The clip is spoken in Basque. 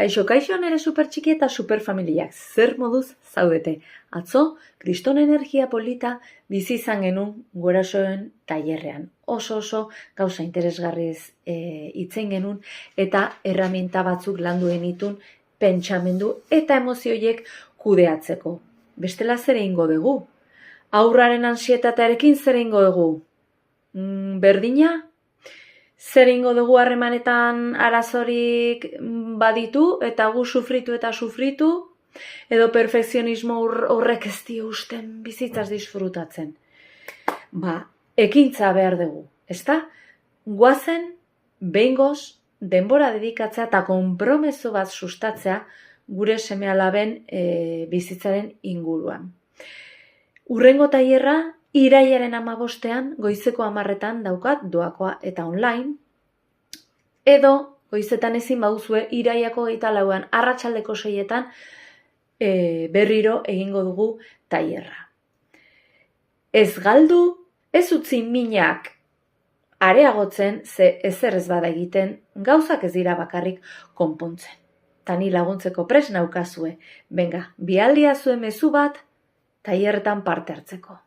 Kaixo, nere supertxiki eta superfamiliak, zer moduz zaudete? Atzo, kriston energia polita bizi izan genuen gurasoen tailerrean. Oso gauza interesgarriz hitzen genuen eta erraminta batzuk landu genitun pentsamendu eta emozioiek kudeatzeko. Bestela zer egingo dugu? Haurraren ansietatearekin zer egingo dugu? Berdina? Zer egingo dugu harremanetan arazorik baditu eta gu sufritu eta sufritu? Edo perfekzionismo horrek ez dio usten bizitzaz disfrutatzen? Ekintza behar dugu, ezta? Guazen, behingoz, denbora dedikatzea eta konpromeso bat sustatzea gure seme-alaben bizitzaren inguruan. Hurrengo tailerra irailaren 15ean goizeko 10etan daukat doakoa eta online, edo goizetan ezin baduzue irailako 24ean arratsaldeko 6etan berriro egingo dugu tailerra. Ez galdu, ez utzi minak areagotzen, ze ezer ez bada egiten, gauzak ez dira bakarrik konpontzen. Tani laguntzeko prest naukazue. Benga, bialdia zuen mezu bat tailerretan parte hartzeko.